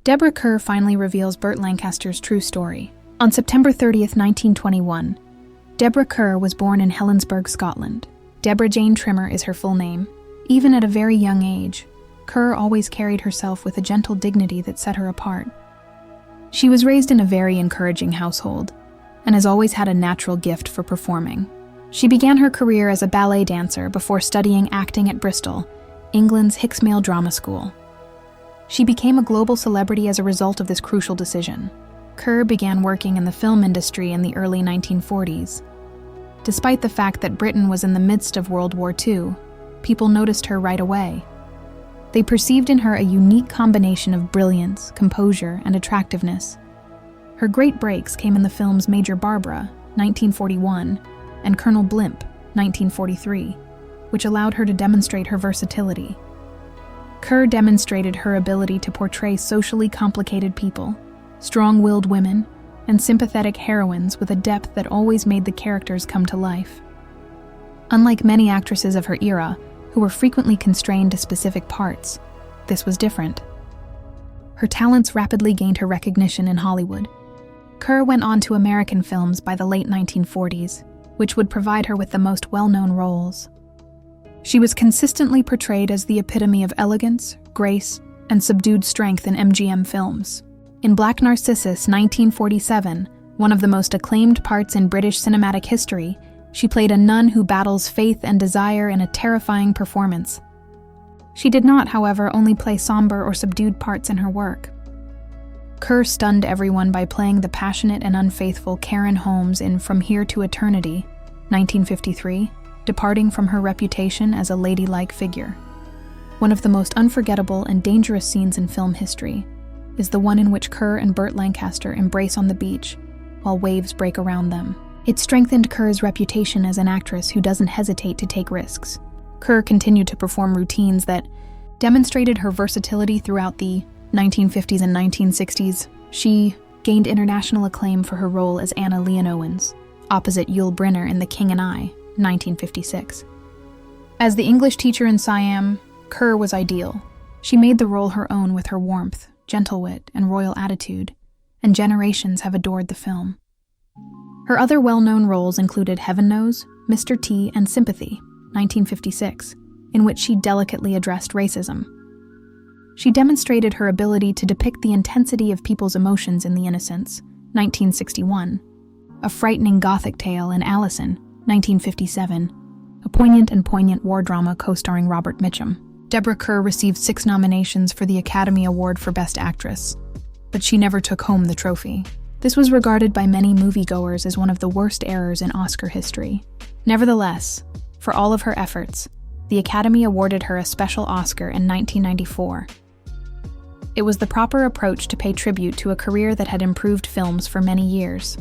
Deborah Kerr finally reveals Burt Lancaster's true story. On September 30th, 1921, Deborah Kerr was born in Helensburgh, Scotland. Deborah Jane Trimmer is her full name. Even at a very young age, Kerr always carried herself with a gentle dignity that set her apart. She was raised in a very encouraging household, and has always had a natural gift for performing. She began her career as a ballet dancer before studying acting at Bristol, England's Hicksmale Drama School. She became a global celebrity as a result of this crucial decision. Kerr began working in the film industry in the early 1940s. Despite the fact that Britain was in the midst of World War II, people noticed her right away. They perceived in her a unique combination of brilliance, composure, and attractiveness. Her great breaks came in the films Major Barbara, 1941, and Colonel Blimp, 1943, which allowed her to demonstrate her versatility. Kerr demonstrated her ability to portray socially complicated people, strong-willed women, and sympathetic heroines with a depth that always made the characters come to life. Unlike many actresses of her era, who were frequently constrained to specific parts, this was different. Her talents rapidly gained her recognition in Hollywood. Kerr went on to American films by the late 1940s, which would provide her with the most well-known roles. She was consistently portrayed as the epitome of elegance, grace, and subdued strength in MGM films. In Black Narcissus, 1947, one of the most acclaimed parts in British cinematic history, she played a nun who battles faith and desire in a terrifying performance. She did not, however, only play somber or subdued parts in her work. Kerr stunned everyone by playing the passionate and unfaithful Karen Holmes in From Here to Eternity, 1953, departing from her reputation as a ladylike figure. One of the most unforgettable and dangerous scenes in film history is the one in which Kerr and Burt Lancaster embrace on the beach while waves break around them. It strengthened Kerr's reputation as an actress who doesn't hesitate to take risks. Kerr continued to perform routines that demonstrated her versatility throughout the 1950s and 1960s. She gained international acclaim for her role as Anna Leonowens, opposite Yul Brynner in The King and I, 1956. As the English teacher in Siam, Kerr was ideal. She made the role her own with her warmth, gentle wit, and royal attitude, and generations have adored the film. Her other well-known roles included Heaven Knows, Mr. T, and Sympathy, 1956, in which she delicately addressed racism. She demonstrated her ability to depict the intensity of people's emotions in The Innocents, 1961, a frightening Gothic tale in Allison, 1957, a poignant war drama co-starring Robert Mitchum. Deborah Kerr received 6 nominations for the Academy Award for Best Actress, but she never took home the trophy. This was regarded by many moviegoers as one of the worst errors in Oscar history. Nevertheless, for all of her efforts, the Academy awarded her a special Oscar in 1994. It was the proper approach to pay tribute to a career that had improved films for many years.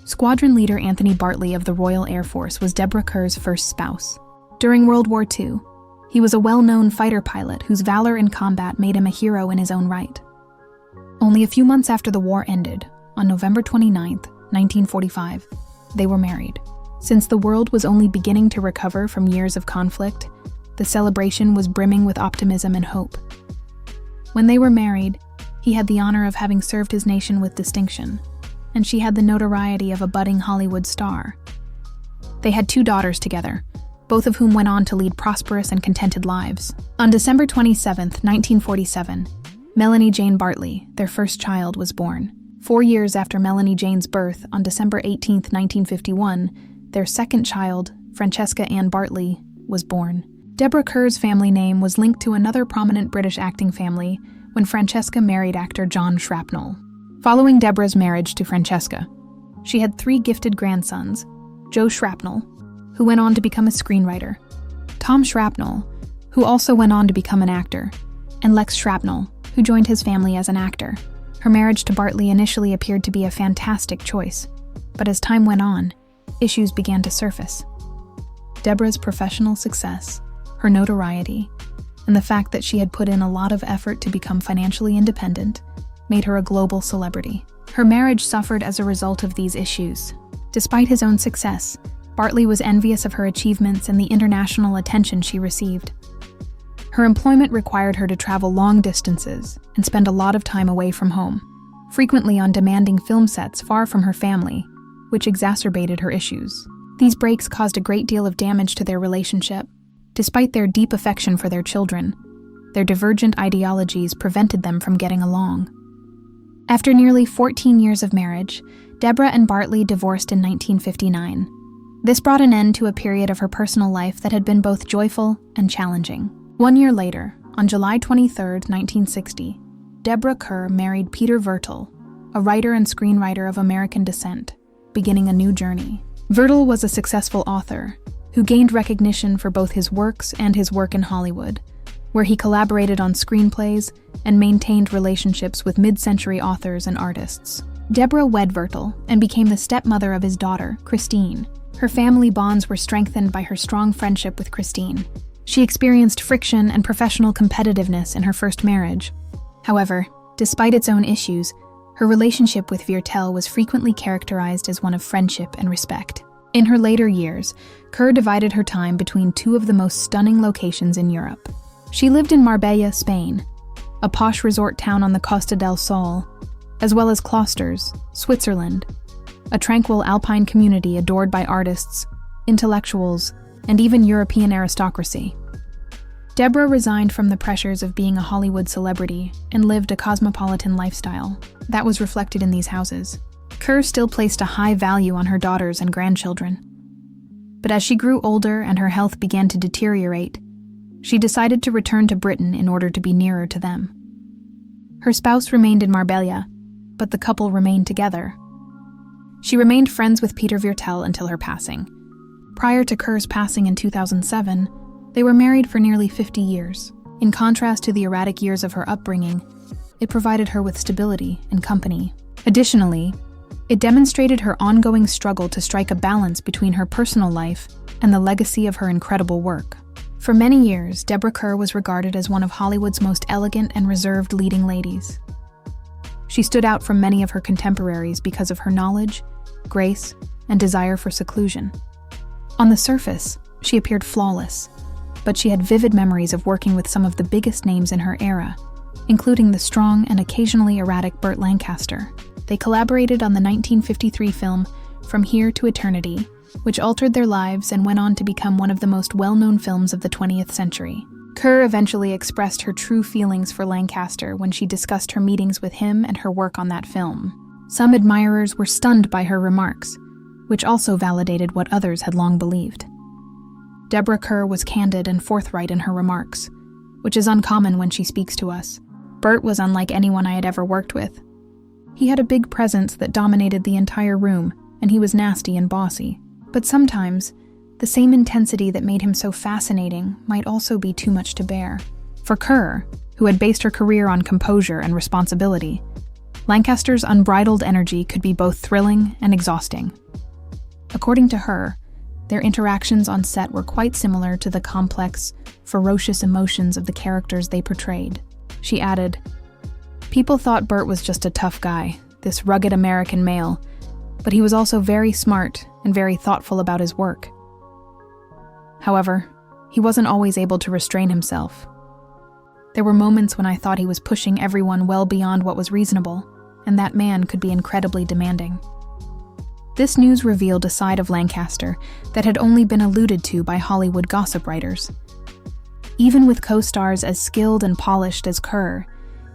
Squadron leader Anthony Bartley of the Royal Air Force was Deborah Kerr's first spouse. During World War II, he was a well-known fighter pilot whose valor in combat made him a hero in his own right. Only a few months after the war ended, on November 29, 1945, they were married. Since the world was only beginning to recover from years of conflict, the celebration was brimming with optimism and hope. When they were married, he had the honor of having served his nation with distinction, and she had the notoriety of a budding Hollywood star. They had 2 daughters together, both of whom went on to lead prosperous and contented lives. On December 27, 1947, Melanie Jane Bartley, their first child, was born. 4 years after Melanie Jane's birth, on December 18, 1951, their second child, Francesca Ann Bartley, was born. Deborah Kerr's family name was linked to another prominent British acting family when Francesca married actor John Shrapnel. Following Deborah's marriage to Francesca, she had 3 gifted grandsons: Joe Shrapnel, who went on to become a screenwriter, Tom Shrapnel, who also went on to become an actor, and Lex Shrapnel, who joined his family as an actor. Her marriage to Bartley initially appeared to be a fantastic choice, but as time went on, issues began to surface. Deborah's professional success, her notoriety, and the fact that she had put in a lot of effort to become financially independent made her a global celebrity. Her marriage suffered as a result of these issues. Despite his own success, Bartley was envious of her achievements and the international attention she received. Her employment required her to travel long distances and spend a lot of time away from home, frequently on demanding film sets far from her family, which exacerbated her issues. These breaks caused a great deal of damage to their relationship. Despite their deep affection for their children, their divergent ideologies prevented them from getting along. After nearly 14 years of marriage, Deborah and Bartley divorced in 1959. This brought an end to a period of her personal life that had been both joyful and challenging. 1 year later, on July 23, 1960, Deborah Kerr married Peter Vertel, a writer and screenwriter of American descent, beginning a new journey. Vertel was a successful author who gained recognition for both his works and his work in Hollywood, where he collaborated on screenplays and maintained relationships with mid-century authors and artists. Deborah wed Vertel and became the stepmother of his daughter, Christine. Her family bonds were strengthened by her strong friendship with Christine. She experienced friction and professional competitiveness in her first marriage. However, despite its own issues, her relationship with Vertel was frequently characterized as one of friendship and respect. In her later years, Kerr divided her time between two of the most stunning locations in Europe. She lived in Marbella, Spain, a posh resort town on the Costa del Sol, as well as Klosters, Switzerland, a tranquil alpine community adored by artists, intellectuals, and even European aristocracy. Deborah resigned from the pressures of being a Hollywood celebrity and lived a cosmopolitan lifestyle that was reflected in these houses. Kerr still placed a high value on her daughters and grandchildren. But as she grew older and her health began to deteriorate, she decided to return to Britain in order to be nearer to them. Her spouse remained in Marbella, but the couple remained together. She remained friends with Peter Vertel until her passing. Prior to Kerr's passing in 2007, they were married for nearly 50 years. In contrast to the erratic years of her upbringing, it provided her with stability and company. Additionally, it demonstrated her ongoing struggle to strike a balance between her personal life and the legacy of her incredible work. For many years, Deborah Kerr was regarded as one of Hollywood's most elegant and reserved leading ladies. She stood out from many of her contemporaries because of her knowledge, grace, and desire for seclusion. On the surface, she appeared flawless, but she had vivid memories of working with some of the biggest names in her era, including the strong and occasionally erratic Burt Lancaster. They collaborated on the 1953 film From Here to Eternity, which altered their lives and went on to become one of the most well-known films of the 20th century. Kerr eventually expressed her true feelings for Lancaster when she discussed her meetings with him and her work on that film. Some admirers were stunned by her remarks, which also validated what others had long believed. Deborah Kerr was candid and forthright in her remarks, which is uncommon when she speaks to us. Burt was unlike anyone I had ever worked with. He had a big presence that dominated the entire room, and he was nasty and bossy. But sometimes, the same intensity that made him so fascinating might also be too much to bear. For Kerr, who had based her career on composure and responsibility, Lancaster's unbridled energy could be both thrilling and exhausting. According to her, their interactions on set were quite similar to the complex, ferocious emotions of the characters they portrayed. She added, "People thought Burt was just a tough guy, this rugged American male, but he was also very smart and very thoughtful about his work. However, he wasn't always able to restrain himself. There were moments when I thought he was pushing everyone well beyond what was reasonable, and that man could be incredibly demanding." This news revealed a side of Lancaster that had only been alluded to by Hollywood gossip writers. Even with co-stars as skilled and polished as Kerr,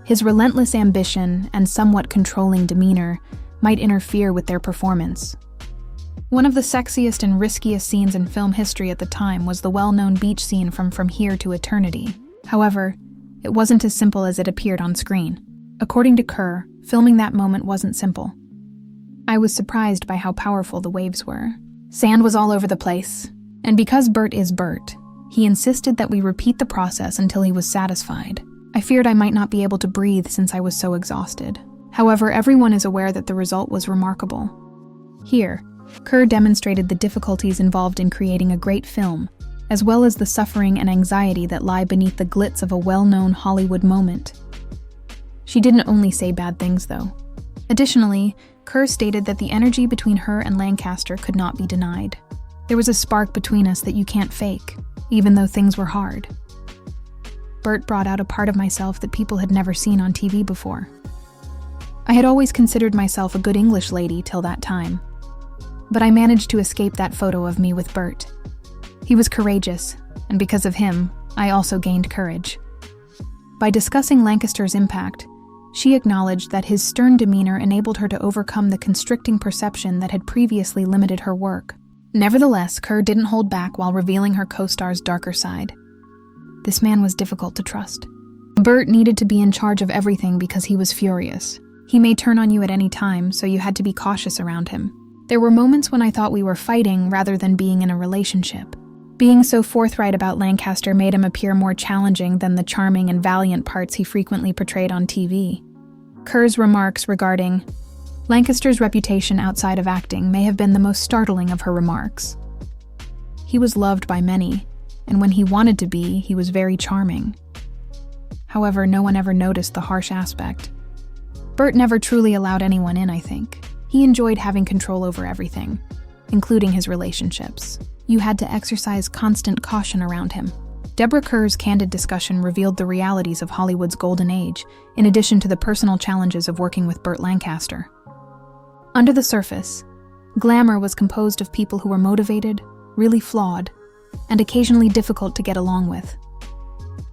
his relentless ambition and somewhat controlling demeanor might interfere with their performance. One of the sexiest and riskiest scenes in film history at the time was the well-known beach scene from Here to Eternity. However, it wasn't as simple as it appeared on screen. According to Kerr, filming that moment wasn't simple. "I was surprised by how powerful the waves were. Sand was all over the place, and because Burt is Burt, he insisted that we repeat the process until he was satisfied. I feared I might not be able to breathe since I was so exhausted. However, everyone is aware that the result was remarkable." Here, Kerr demonstrated the difficulties involved in creating a great film, as well as the suffering and anxiety that lie beneath the glitz of a well-known Hollywood moment. She didn't only say bad things, though. Additionally, Kerr stated that the energy between her and Lancaster could not be denied. "There was a spark between us that you can't fake, even though things were hard." Burt brought out a part of myself that people had never seen on TV before. I had always considered myself a good English lady till that time, but I managed to escape that photo of me with Burt. He was courageous, and because of him, I also gained courage. By discussing Lancaster's impact, she acknowledged that his stern demeanor enabled her to overcome the constricting perception that had previously limited her work. Nevertheless, Kerr didn't hold back while revealing her co-star's darker side. This man was difficult to trust. Burt needed to be in charge of everything because he was furious. He may turn on you at any time, so you had to be cautious around him. There were moments when I thought we were fighting rather than being in a relationship. Being so forthright about Lancaster made him appear more challenging than the charming and valiant parts he frequently portrayed on TV. Kerr's remarks regarding Lancaster's reputation outside of acting may have been the most startling of her remarks. He was loved by many, and when he wanted to be, he was very charming. However, no one ever noticed the harsh aspect. Burt never truly allowed anyone in, I think. He enjoyed having control over everything, including his relationships. You had to exercise constant caution around him. Deborah Kerr's candid discussion revealed the realities of Hollywood's golden age, in addition to the personal challenges of working with Burt Lancaster. Under the surface, glamour was composed of people who were motivated, really flawed, and occasionally difficult to get along with.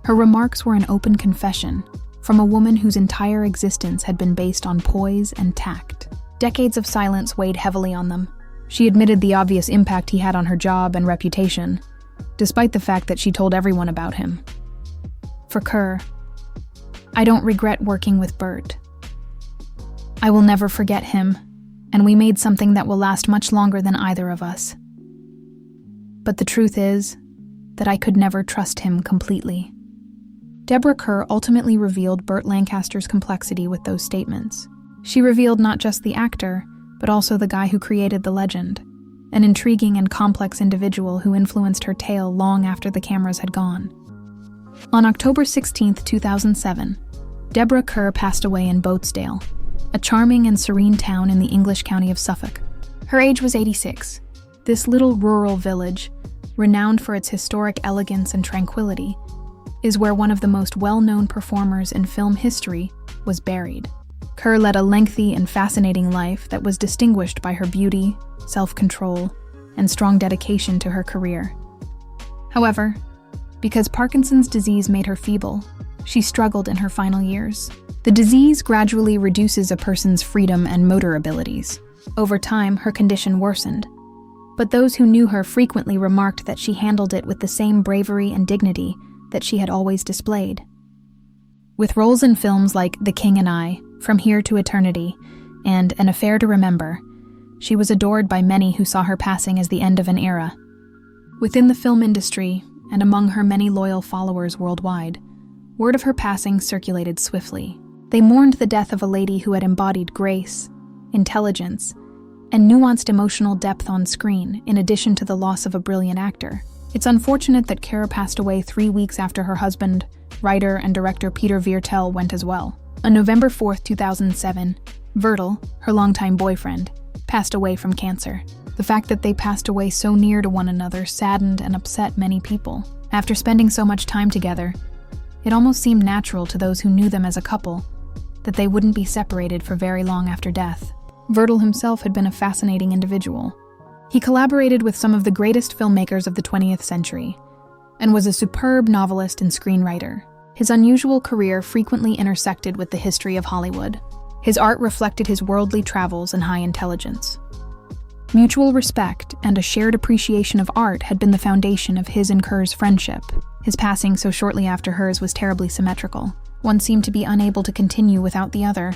Her remarks were an open confession from a woman whose entire existence had been based on poise and tact. Decades of silence weighed heavily on them. She admitted the obvious impact he had on her job and reputation, despite the fact that she told everyone about him. For Kerr, I don't regret working with Burt. I will never forget him, and we made something that will last much longer than either of us. But the truth is that I could never trust him completely. Deborah Kerr ultimately revealed Burt Lancaster's complexity with those statements. She revealed not just the actor, but also the guy who created the legend, an intriguing and complex individual who influenced her tale long after the cameras had gone. On October 16, 2007, Deborah Kerr passed away in Boatsdale, a charming and serene town in the English county of Suffolk. Her age was 86. This little rural village, renowned for its historic elegance and tranquility, is where one of the most well-known performers in film history was buried. Kerr led a lengthy and fascinating life that was distinguished by her beauty, self-control, and strong dedication to her career. However, because Parkinson's disease made her feeble, she struggled in her final years. The disease gradually reduces a person's freedom and motor abilities. Over time, her condition worsened, but those who knew her frequently remarked that she handled it with the same bravery and dignity that she had always displayed. With roles in films like The King and I, From Here to Eternity, and An Affair to Remember, she was adored by many who saw her passing as the end of an era. Within the film industry, and among her many loyal followers worldwide, word of her passing circulated swiftly. They mourned the death of a lady who had embodied grace, intelligence, and nuanced emotional depth on screen, in addition to the loss of a brilliant actor. It's unfortunate that Kerr passed away 3 weeks after her husband, writer and director Peter Viertel, went as well. On November 4, 2007, Viertel, her longtime boyfriend, passed away from cancer. The fact that they passed away so near to one another saddened and upset many people. After spending so much time together, it almost seemed natural to those who knew them as a couple that they wouldn't be separated for very long after death. Viertel himself had been a fascinating individual. He collaborated with some of the greatest filmmakers of the 20th century, and was a superb novelist and screenwriter. His unusual career frequently intersected with the history of Hollywood. His art reflected his worldly travels and high intelligence. Mutual respect and a shared appreciation of art had been the foundation of his and Kerr's friendship. His passing so shortly after hers was terribly symmetrical. One seemed to be unable to continue without the other.